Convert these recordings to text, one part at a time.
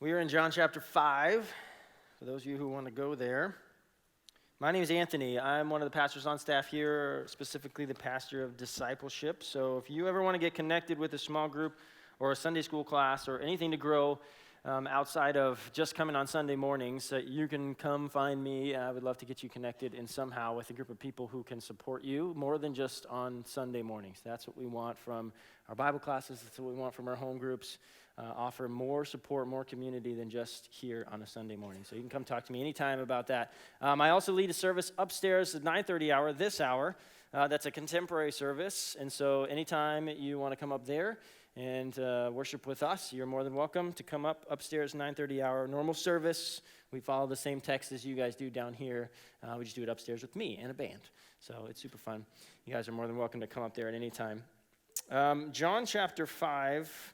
We are in John chapter 5, for those of you who want to go there. My name is Anthony. I'm one of the pastors on staff here, specifically the pastor of discipleship. So if you ever want to get connected with a small group or a Sunday school class or anything to grow outside of just coming on Sunday mornings, you can come find me. I would love to get you connected in somehow with a group of people who can support you more than just on Sunday mornings. That's what we want from our Bible classes. That's what we want from our home groups. Offer more support, more community than just here on a Sunday morning. So you can come talk to me anytime about that. I also lead a service upstairs at 9:30 hour, this hour. That's a contemporary service. And so anytime you want to come up there and worship with us, you're more than welcome to come up upstairs 9:30 hour. Normal service. We follow the same text as you guys do down here. We just do it upstairs with me and a band. So it's super fun. You guys are more than welcome to come up there at any time. John chapter 5.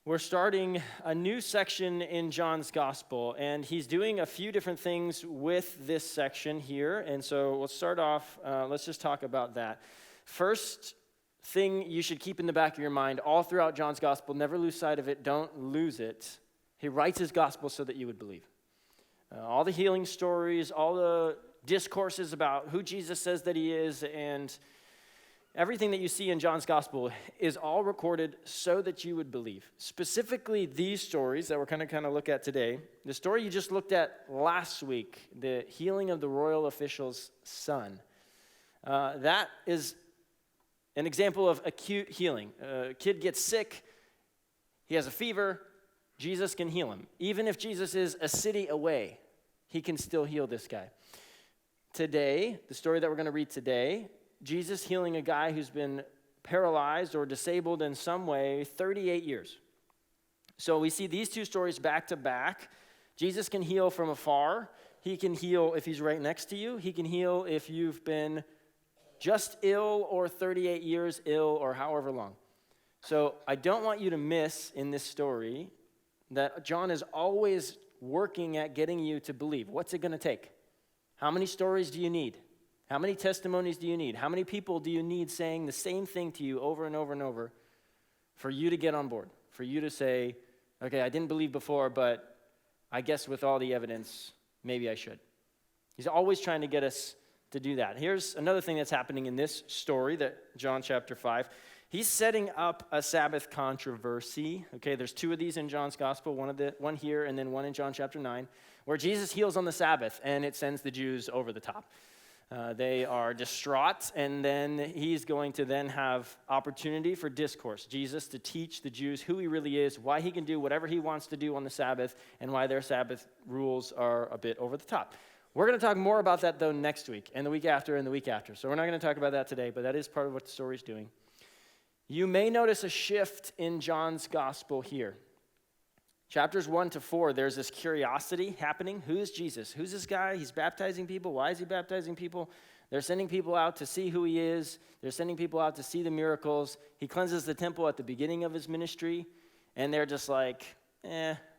We're starting a new section in John's gospel, and he's doing a few different things with this section here. And so we'll start off, let's just talk about that. First thing you should keep in the back of your mind all throughout John's gospel, never lose sight of it, don't lose it. He writes his gospel so that you would believe. All the healing stories, all the discourses about who Jesus says that he is, and everything that you see in John's gospel is all recorded so that you would believe. Specifically, these stories that we're going to kind of look at today. The story you just looked at last week, the healing of the royal official's son. That is an example of acute healing. A kid gets sick, he has a fever, Jesus can heal him. Even if Jesus is a city away, he can still heal this guy. Today, the story that we're going to read today, Jesus healing a guy who's been paralyzed or disabled in some way 38 years. So we see these two stories back to back. Jesus can heal from afar. He can heal if he's right next to you. He can heal if you've been just ill or 38 years ill or however long. So I don't want you to miss in this story that John is always working at getting you to believe. What's it going to take? How many stories do you need? How many testimonies do you need? How many people do you need saying the same thing to you over and over and over for you to get on board? For you to say, okay, I didn't believe before, but I guess with all the evidence, maybe I should. He's always trying to get us to do that. Here's another thing that's happening in this story, that John chapter 5. He's setting up a Sabbath controversy. Okay, there's two of these in John's gospel, one here and then one in John chapter 9, where Jesus heals on the Sabbath, and it sends the Jews over the top. They are distraught, and then he's going to then have opportunity for discourse. Jesus to teach the Jews who he really is, why he can do whatever he wants to do on the Sabbath, and why their Sabbath rules are a bit over the top. We're going to talk more about that, though, next week, and the week after, and the week after. So we're not going to talk about that today, but that is part of what the story's doing. You may notice a shift in John's gospel here. Chapters 1 to 4, there's this curiosity happening. Who is Jesus? Who's this guy? He's baptizing people. Why is he baptizing people? They're sending people out to see who he is. They're sending people out to see the miracles. He cleanses the temple at the beginning of his ministry, and they're just like,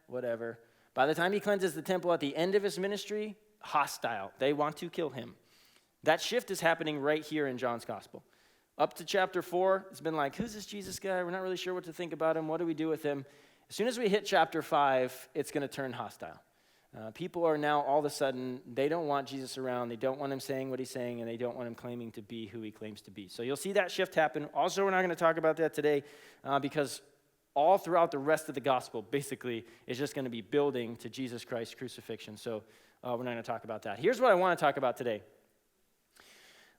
whatever. By the time he cleanses the temple at the end of his ministry, hostile. They want to kill him. That shift is happening right here in John's gospel. Up to chapter 4, it's been like, who's this Jesus guy? We're not really sure what to think about him. What do we do with him? As soon as we hit chapter 5, it's going to turn hostile. People are now, all of a sudden, they don't want Jesus around. They don't want him saying what he's saying, and they don't want him claiming to be who he claims to be. So you'll see that shift happen. Also, we're not going to talk about that today because all throughout the rest of the gospel, basically, is just going to be building to Jesus Christ's crucifixion. So we're not going to talk about that. Here's what I want to talk about today.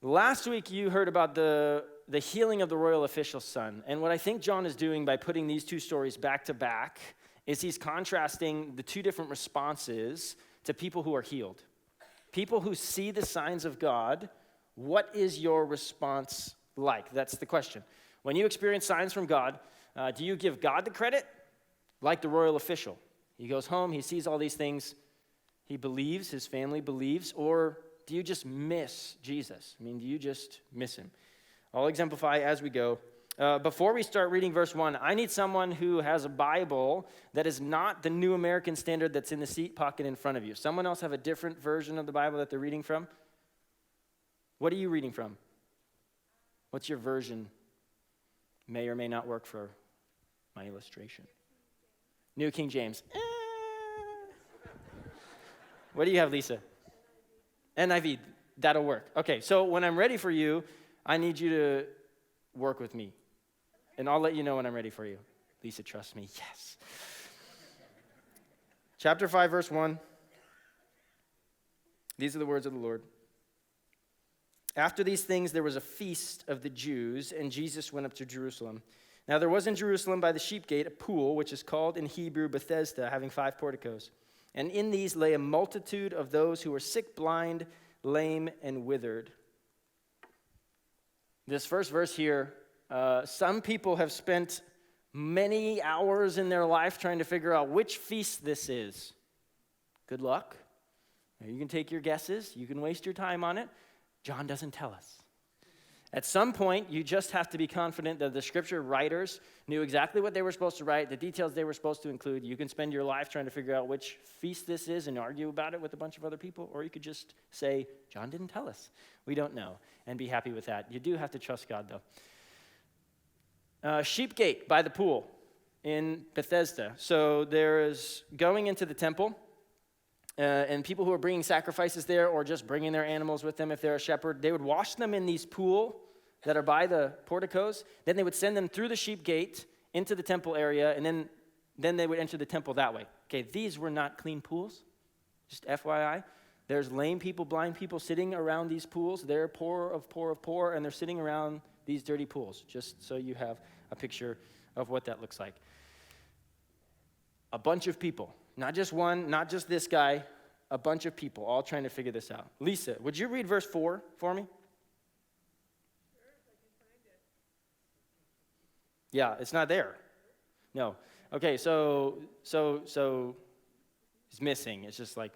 Last week, you heard about the healing of the royal official's son. And what I think John is doing by putting these two stories back to back is he's contrasting the two different responses to people who are healed. People who see the signs of God, what is your response like? That's the question. When you experience signs from God, do you give God the credit like the royal official? He goes home, he sees all these things, he believes, his family believes, or do you just miss Jesus? I mean, do you just miss him? I'll exemplify as we go. Before we start reading verse 1, I need someone who has a Bible that is not the New American Standard that's in the seat pocket in front of you. Someone else have a different version of the Bible that they're reading from? What are you reading from? What's your version? May or may not work for my illustration. New King James. What do you have, Lisa? NIV. That'll work. Okay, so when I'm ready for you, I need you to work with me. And I'll let you know when I'm ready for you. Lisa, trust me. Yes. Chapter 5, verse 1. These are the words of the Lord. After these things, there was a feast of the Jews, and Jesus went up to Jerusalem. Now there was in Jerusalem by the sheep gate a pool, which is called in Hebrew Bethesda, having 5 porticos. And in these lay a multitude of those who were sick, blind, lame, and withered. This first verse here, some people have spent many hours in their life trying to figure out which feast this is. Good luck. You can take your guesses. You can waste your time on it. John doesn't tell us. At some point, you just have to be confident that the scripture writers knew exactly what they were supposed to write, the details they were supposed to include. You can spend your life trying to figure out which feast this is and argue about it with a bunch of other people, or you could just say, John didn't tell us. We don't know, and be happy with that. You do have to trust God, though. Sheep gate by the pool in Bethesda. So there is going into the temple, and people who are bringing sacrifices there or just bringing their animals with them if they're a shepherd, they would wash them in these pools that are by the porticos. Then they would send them through the sheep gate into the temple area, and then they would enter the temple that way. Okay, these were not clean pools, just FYI. There's lame people, blind people sitting around these pools. They're poor, and they're sitting around these dirty pools, just so you have a picture of what that looks like. A bunch of people. Not just one, not just this guy, a bunch of people all trying to figure this out. Lisa, would you read verse 4 for me? Sure, if I can find it. Yeah, it's not there. No. Okay, so it's missing. It's just like,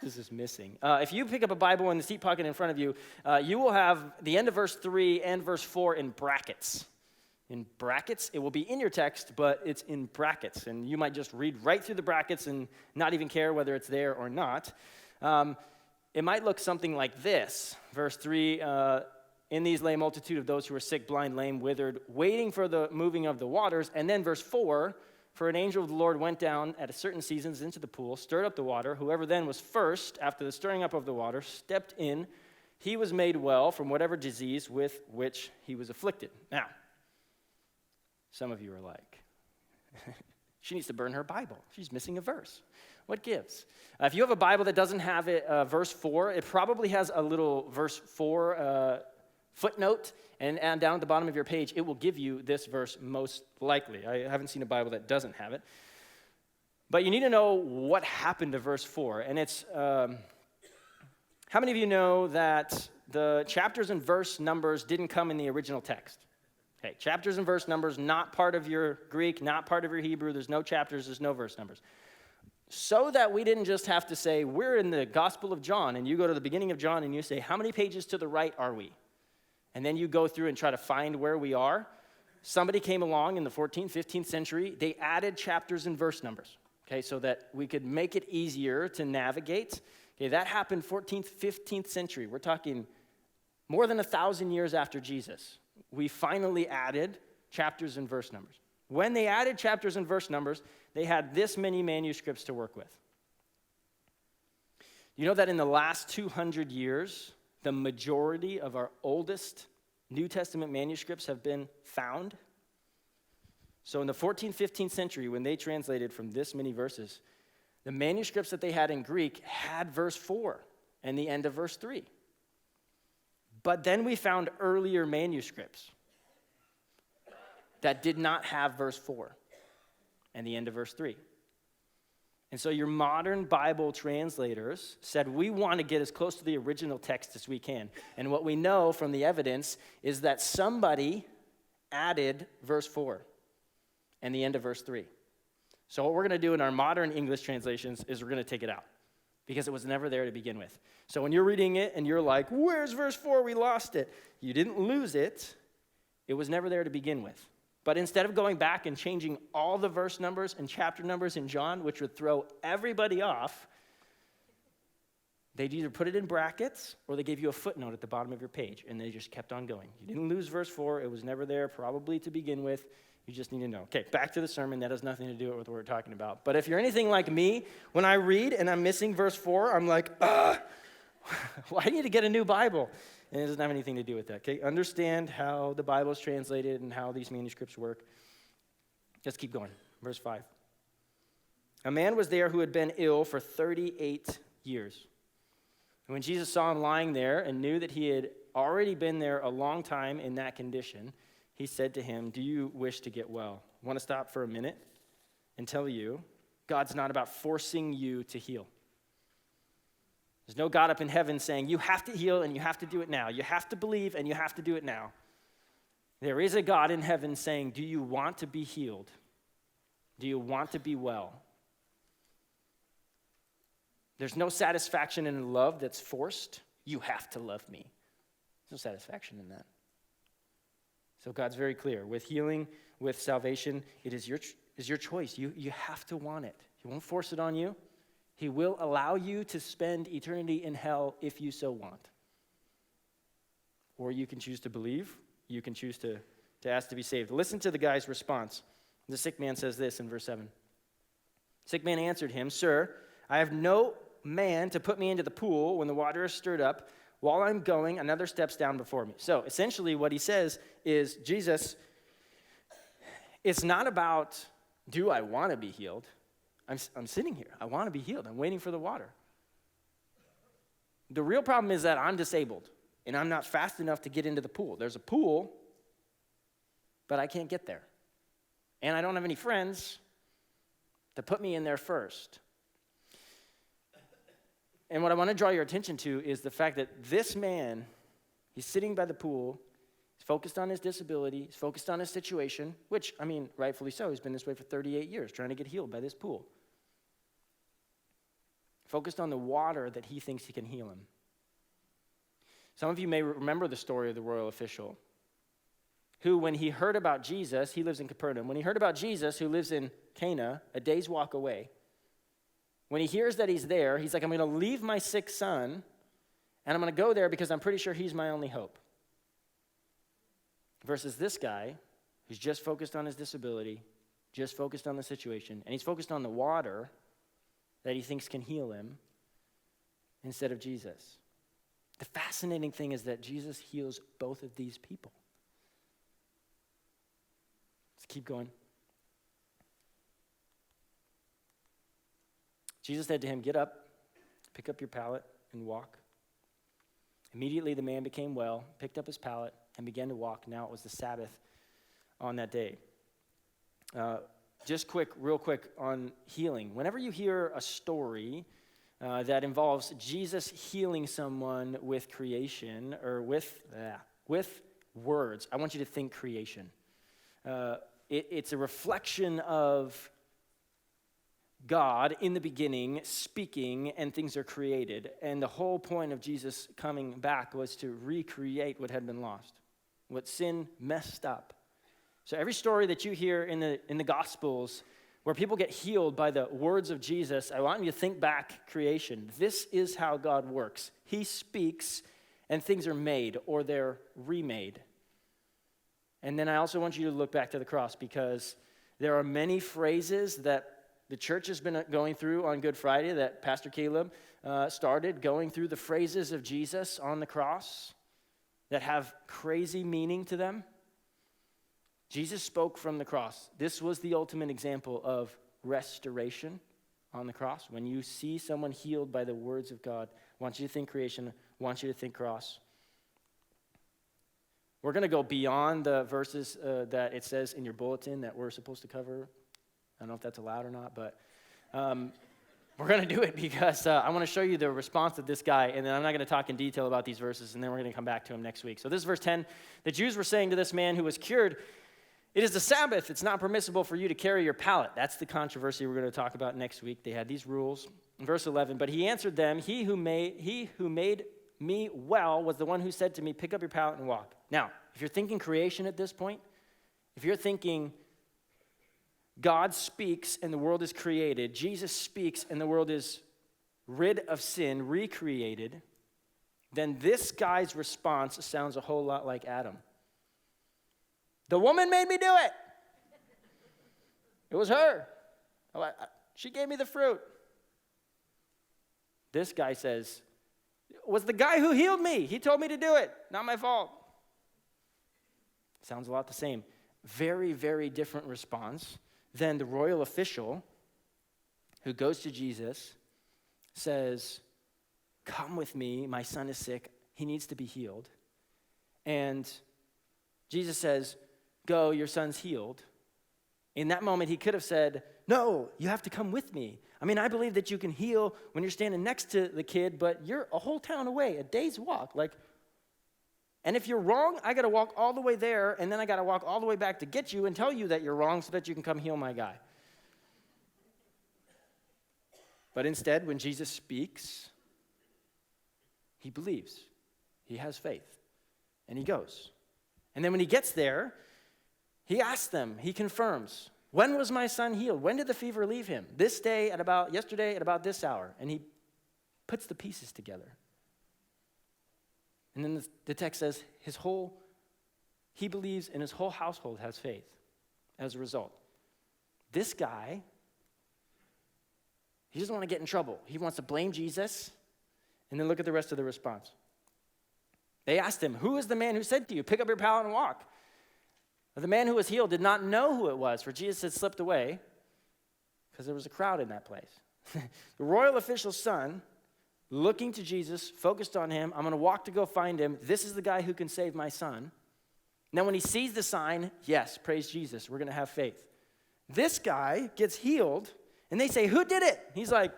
this is missing. If you pick up a Bible in the seat pocket in front of you, you will have the end of verse 3 and verse 4 in brackets. In brackets, it will be in your text, but it's in brackets. And you might just read right through the brackets and not even care whether it's there or not. It might look something like this. Verse 3, in these lay a multitude of those who were sick, blind, lame, withered, waiting for the moving of the waters. And then verse 4, for an angel of the Lord went down at a certain seasons into the pool, stirred up the water. Whoever then was first, after the stirring up of the water, stepped in. He was made well from whatever disease with which he was afflicted. Now, some of you are like, she needs to burn her Bible. She's missing a verse. What gives? If you have a Bible that doesn't have it, verse 4, it probably has a little verse 4 footnote, and down at the bottom of your page, it will give you this verse most likely. I haven't seen a Bible that doesn't have it. But you need to know what happened to verse 4. And it's, how many of you know that the chapters and verse numbers didn't come in the original text? Okay, chapters and verse numbers, not part of your Greek, not part of your Hebrew. There's no chapters, there's no verse numbers. So that we didn't just have to say, we're in the Gospel of John, and you go to the beginning of John and you say, how many pages to the right are we? And then you go through and try to find where we are. Somebody came along in the 14th, 15th century. They added chapters and verse numbers, okay, so that we could make it easier to navigate. Okay, that happened 14th, 15th century. We're talking more than 1,000 years after Jesus. We finally added chapters and verse numbers. When they added chapters and verse numbers, they had this many manuscripts to work with. You know that in the last 200 years, the majority of our oldest New Testament manuscripts have been found? So in the 14th, 15th century, when they translated from this many verses, the manuscripts that they had in Greek had verse 4 and the end of verse 3. But then we found earlier manuscripts that did not have verse 4 and the end of verse 3. And so your modern Bible translators said, we want to get as close to the original text as we can. And what we know from the evidence is that somebody added verse 4 and the end of verse 3. So what we're going to do in our modern English translations is we're going to take it out, because it was never there to begin with. So when you're reading it and you're like, where's verse 4? We lost it. You didn't lose it. It was never there to begin with. But instead of going back and changing all the verse numbers and chapter numbers in John, which would throw everybody off, they'd either put it in brackets or they gave you a footnote at the bottom of your page, and they just kept on going. You didn't lose verse 4. It was never there probably to begin with. You just need to know. Okay, back to the sermon. That has nothing to do with what we're talking about. But if you're anything like me, when I read and I'm missing verse 4, I'm like, well, I need to get a new Bible. And it doesn't have anything to do with that, okay? Understand how the Bible is translated and how these manuscripts work. Let's keep going. Verse 5. A man was there who had been ill for 38 years. And when Jesus saw him lying there and knew that he had already been there a long time in that condition, he said to him, do you wish to get well? I want to stop for a minute and tell you, God's not about forcing you to heal. There's no God up in heaven saying, you have to heal and you have to do it now. You have to believe and you have to do it now. There is a God in heaven saying, do you want to be healed? Do you want to be well? There's no satisfaction in love that's forced. You have to love me. There's no satisfaction in that. So God's very clear. With healing, with salvation, it is your choice. You have to want it. He won't force it on you. He will allow you to spend eternity in hell if you so want. Or you can choose to believe. You can choose to ask to be saved. Listen to the guy's response. The sick man says this in verse 7. Sick man answered him, Sir, I have no man to put me into the pool when the water is stirred up. While I'm going, another steps down before me. So essentially what he says is, Jesus, it's not about, do I want to be healed? I'm sitting here. I want to be healed. I'm waiting for the water. The real problem is that I'm disabled, and I'm not fast enough to get into the pool. There's a pool, but I can't get there. And I don't have any friends to put me in there first. And what I want to draw your attention to is the fact that this man, he's sitting by the pool, he's focused on his disability, he's focused on his situation, which, I mean, rightfully so. He's been this way for 38 years, trying to get healed by this pool. Focused on the water that he thinks he can heal him. Some of you may remember the story of the royal official who, when he heard about Jesus, he lives in Capernaum, when he heard about Jesus, who lives in Cana, a day's walk away, when he hears that he's there, he's like, I'm going to leave my sick son, and I'm going to go there because I'm pretty sure he's my only hope. Versus this guy, who's just focused on his disability, just focused on the situation, and he's focused on the water that he thinks can heal him instead of Jesus. The fascinating thing is that Jesus heals both of these people. Let's keep going. Jesus said to him, get up, pick up your pallet, and walk. Immediately the man became well, picked up his pallet, and began to walk. Now it was the Sabbath on that day. Real quick on healing. Whenever you hear a story that involves Jesus healing someone with creation or with words, I want you to think creation. It's a reflection of God in the beginning speaking, and things are created. And the whole point of Jesus coming back was to recreate what had been lost, what sin messed up. So every story that you hear in the Gospels where people get healed by the words of Jesus, I want you to think back creation. This is how God works. He speaks and things are made or they're remade. And then I also want you to look back to the cross, because there are many phrases that the church has been going through on Good Friday, that Pastor Caleb started going through the phrases of Jesus on the cross that have crazy meaning to them. Jesus spoke from the cross. This was the ultimate example of restoration on the cross. When you see someone healed by the words of God, I want you to think creation, I want you to think cross. We're going to go beyond the verses that it says in your bulletin that we're supposed to cover. I don't know if that's allowed or not, but we're going to do it because I want to show you the response of this guy, and then I'm not going to talk in detail about these verses, and then we're going to come back to him next week. So this is verse 10. The Jews were saying to this man who was cured, it is the Sabbath. It's not permissible for you to carry your pallet. That's the controversy we're going to talk about next week. They had these rules. In verse 11, but he answered them, he who made me well was the one who said to me, pick up your pallet and walk. Now, if you're thinking creation at this point, if you're thinking God speaks and the world is created, Jesus speaks and the world is rid of sin, recreated, then this guy's response sounds a whole lot like Adam. The woman made me do it. It was her. She gave me the fruit. This guy says, it was the guy who healed me. He told me to do it. Not my fault. Sounds a lot the same. Very, very different response than the royal official who goes to Jesus, says, come with me, my son is sick, he needs to be healed. And Jesus says, go, your son's healed. In that moment, he could have said, no, you have to come with me. I mean, I believe that you can heal when you're standing next to the kid, but you're a whole town away, a day's walk. And if you're wrong, I got to walk all the way there, and then I got to walk all the way back to get you and tell you that you're wrong so that you can come heal my guy. But instead, when Jesus speaks, he believes. He has faith. And he goes. And then when he gets there, he asks them, he confirms, when was my son healed? When did the fever leave him? Yesterday at about this hour. And he puts the pieces together. And then the text says he believes and his whole household has faith as a result. This guy, he doesn't want to get in trouble. He wants to blame Jesus. And then look at the rest of the response. They asked him, who is the man who said to you, pick up your pallet and walk? But the man who was healed did not know who it was, for Jesus had slipped away because there was a crowd in that place. The royal official's son, looking to Jesus, focused on him, I'm going to walk to go find him. This is the guy who can save my son. Now when he sees the sign, yes, praise Jesus, we're going to have faith. This guy gets healed, and they say, who did it? He's like,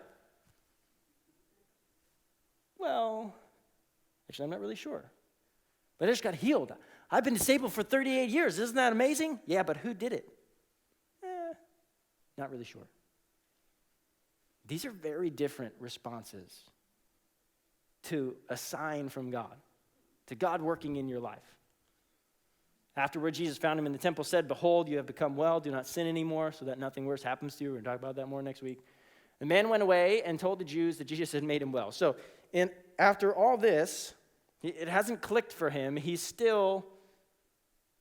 well, actually, I'm not really sure. But I just got healed. I've been disabled for 38 years. Isn't that amazing? Yeah, but who did it? Not really sure. These are very different responses to a sign from God, to God working in your life. Afterward, Jesus found him in the temple, said, behold, you have become well. Do not sin anymore so that nothing worse happens to you. We're going to talk about that more next week. The man went away and told the Jews that Jesus had made him well. So after all this, it hasn't clicked for him. He's still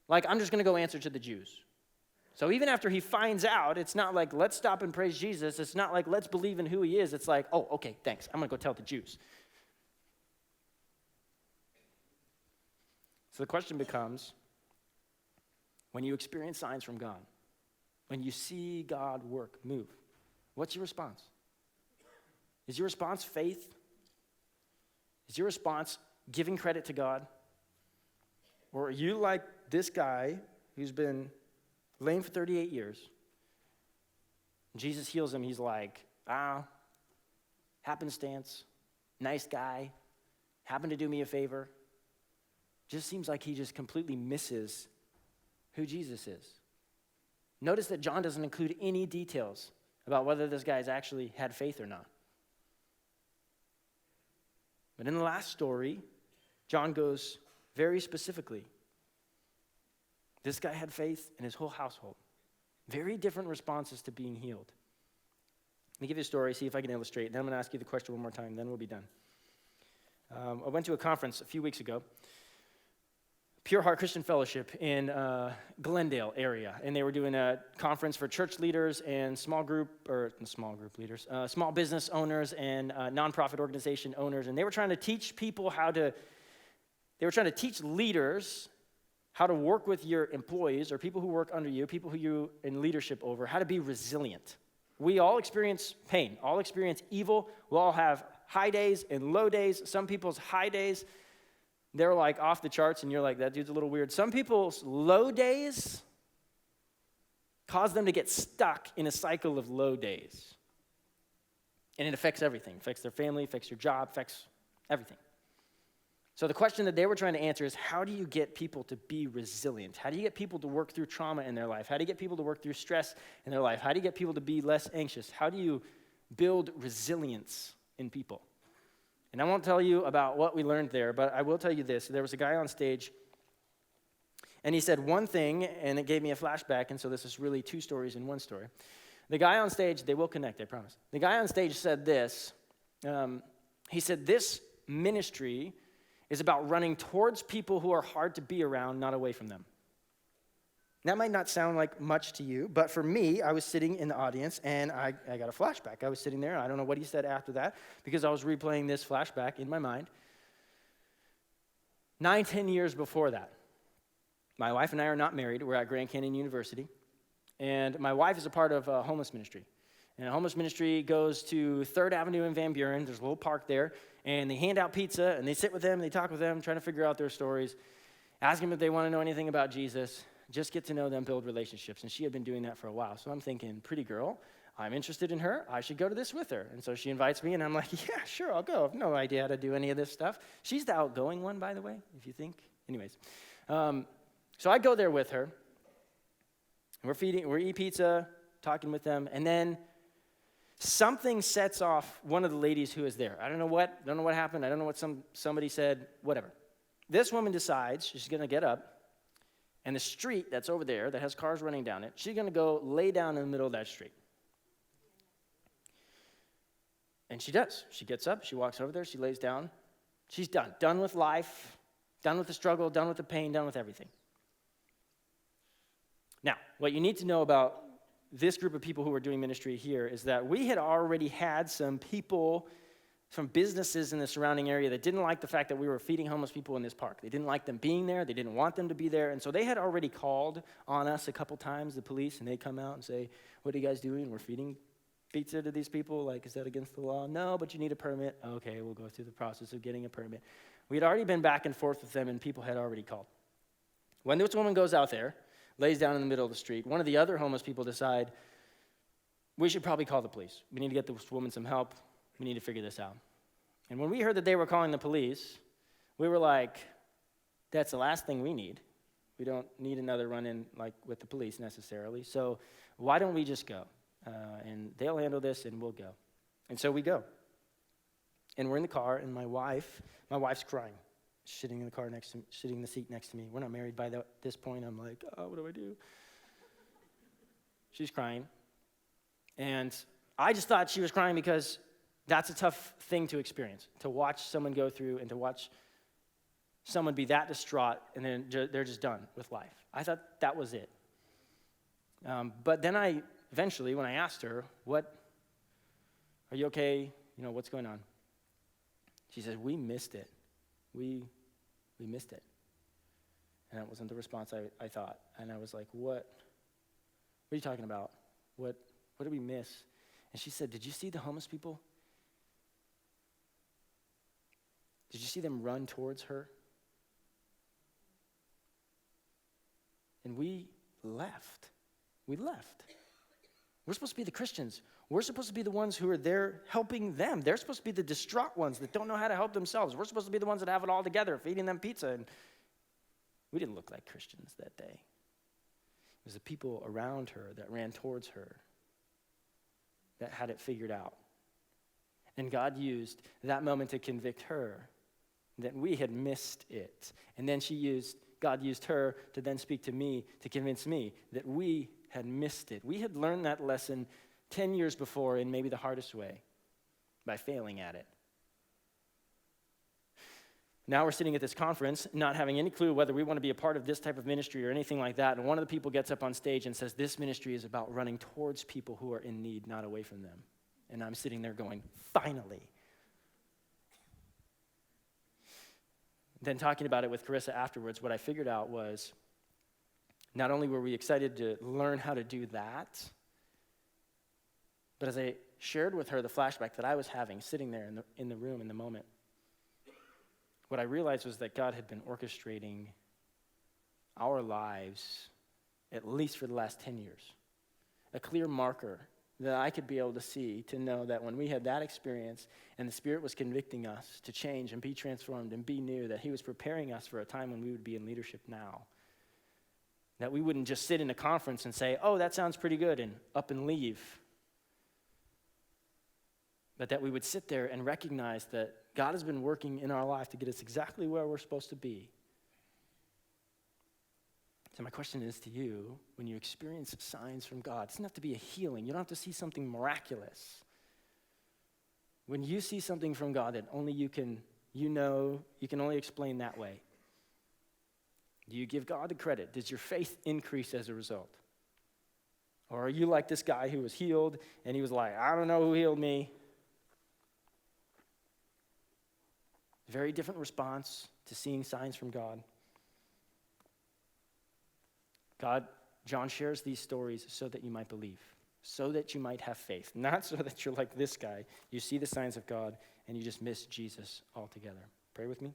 like, I'm just going to go answer to the Jews. So even after he finds out, it's not like, let's stop and praise Jesus. It's not like, let's believe in who he is. It's like, oh, okay, thanks. I'm going to go tell the Jews. So the question becomes, when you experience signs from God, when you see God work, move, what's your response? Is your response faith? Is your response giving credit to God? Or are you like this guy who's been lame for 38 years? Jesus heals him. He's like, happenstance, nice guy, happened to do me a favor. Just seems like he just completely misses who Jesus is. Notice that John doesn't include any details about whether this guy's actually had faith or not. But in the last story, John goes very specifically. This guy had faith in his whole household. Very different responses to being healed. Let me give you a story, see if I can illustrate, and then I'm going to ask you the question one more time, then we'll be done. I went to a conference a few weeks ago, Pure Heart Christian Fellowship in Glendale area, and they were doing a conference for church leaders and small business owners and nonprofit organization owners, and they were trying to teach leaders how to work with your employees or people who work under you, people who you're in leadership over, how to be resilient. We all experience pain, all experience evil. We all have high days and low days. Some people's high days, they're like off the charts, and you're like, that dude's a little weird. Some people's low days cause them to get stuck in a cycle of low days. And it affects everything. It affects their family, affects your job, affects everything. So the question that they were trying to answer is, how do you get people to be resilient? How do you get people to work through trauma in their life? How do you get people to work through stress in their life? How do you get people to be less anxious? How do you build resilience in people? And I won't tell you about what we learned there, but I will tell you this. There was a guy on stage, and he said one thing, and it gave me a flashback, and so this is really two stories in one story. The guy on stage, they will connect, I promise. The guy on stage said this. He said, this ministry is about running towards people who are hard to be around, not away from them. That might not sound like much to you, but for me, I was sitting in the audience, and I got a flashback. I was sitting there. I don't know what he said after that, because I was replaying this flashback in my mind. 9, 10 years before that, my wife and I are not married. We're at Grand Canyon University, and my wife is a part of a homeless ministry. And a homeless ministry goes to 3rd Avenue in Van Buren. There's a little park there, and they hand out pizza, and they sit with them, and they talk with them, trying to figure out their stories, ask them if they want to know anything about Jesus, just get to know them, build relationships. And she had been doing that for a while. So I'm thinking, pretty girl, I'm interested in her. I should go to this with her. And so she invites me, and I'm like, yeah, sure, I'll go. I have no idea how to do any of this stuff. She's the outgoing one, by the way, if you think. Anyways, so I go there with her. We're eating pizza, talking with them, and then something sets off one of the ladies who is there. I don't know what happened. I don't know what somebody said, whatever. This woman decides she's going to get up, and the street that's over there that has cars running down it, she's going to go lay down in the middle of that street. And she does. She gets up, she walks over there, she lays down. She's done. Done with life, done with the struggle, done with the pain, done with everything. Now, what you need to know about this group of people who are doing ministry here is that we had already had some people from businesses in the surrounding area that didn't like the fact that we were feeding homeless people in this park. They didn't like them being there. They didn't want them to be there. And so they had already called on us a couple times, the police, and they come out and say, what are you guys doing? We're feeding pizza to these people. Like, is that against the law? No, but you need a permit. Okay, we'll go through the process of getting a permit. We had already been back and forth with them, and people had already called. When this woman goes out there, lays down in the middle of the street, one of the other homeless people decide, we should probably call the police. We need to get this woman some help. We need to figure this out. And when we heard that they were calling the police, we were like, that's the last thing we need. We don't need another run-in like with the police necessarily. So why don't we just go? And they'll handle this, and we'll go. And so we go. And we're in the car, and my wife's crying, sitting in the seat next to me. We're not married by this point. I'm like, oh, what do I do? She's crying. And I just thought she was crying because that's a tough thing to experience, to watch someone go through and to watch someone be that distraught and then they're just done with life. I thought that was it. But then eventually, when I asked her, are you okay? What's going on? She says, we missed it. We missed it. And that wasn't the response I thought. And I was like, what are you talking about? What did we miss? And she said, did you see the homeless people? Did you see them run towards her? And we left. We left. We're supposed to be the Christians. We're supposed to be the ones who are there helping them. They're supposed to be the distraught ones that don't know how to help themselves. We're supposed to be the ones that have it all together, feeding them pizza. And we didn't look like Christians that day. It was the people around her that ran towards her that had it figured out. And God used that moment to convict her that we had missed it. And then God used her to then speak to me, to convince me that we had missed it. We had learned that lesson 10 years before in maybe the hardest way, by failing at it. Now we're sitting at this conference, not having any clue whether we want to be a part of this type of ministry or anything like that, and one of the people gets up on stage and says, this ministry is about running towards people who are in need, not away from them. And I'm sitting there going, finally. Then talking about it with Carissa afterwards, what I figured out was not only were we excited to learn how to do that, but as I shared with her the flashback that I was having sitting there in the room in the moment, what I realized was that God had been orchestrating our lives at least for the last 10 years. A clear marker that I could be able to see, to know that when we had that experience and the Spirit was convicting us to change and be transformed and be new, that He was preparing us for a time when we would be in leadership now. That we wouldn't just sit in a conference and say, oh, that sounds pretty good, and up and leave. But that we would sit there and recognize that God has been working in our life to get us exactly where we're supposed to be. So my question is to you, when you experience signs from God, it doesn't have to be a healing. You don't have to see something miraculous. When you see something from God that only you can only explain that way, Do you give God the credit? Does your faith increase as a result? Or are you like this guy who was healed and he was like, I don't know who healed me? Very different response to seeing signs from God. John shares these stories so that you might believe, so that you might have faith, not so that you're like this guy. You see the signs of God and you just miss Jesus altogether. Pray with me.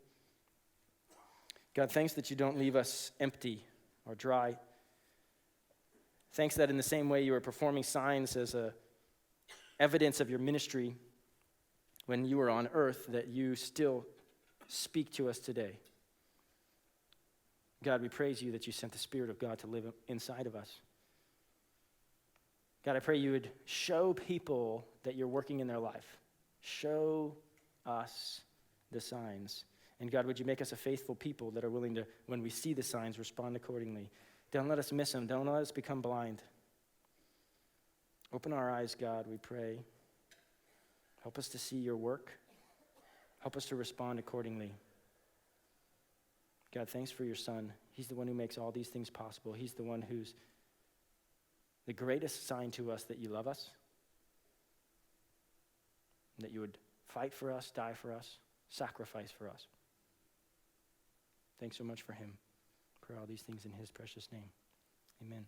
God, thanks that you don't leave us empty or dry. Thanks that in the same way you were performing signs as a evidence of your ministry when you were on earth, that you still speak to us today. God, we praise you that you sent the Spirit of God to live inside of us. God, I pray you would show people that you're working in their life. Show us the signs. And God, would you make us a faithful people that are willing to, when we see the signs, respond accordingly. Don't let us miss them. Don't let us become blind. Open our eyes, God, we pray. Help us to see your work. Help us to respond accordingly. God, thanks for your Son. He's the one who makes all these things possible. He's the one who's the greatest sign to us that you love us, that you would fight for us, die for us, sacrifice for us. Thanks so much for him. Pray all these things in his precious name. Amen.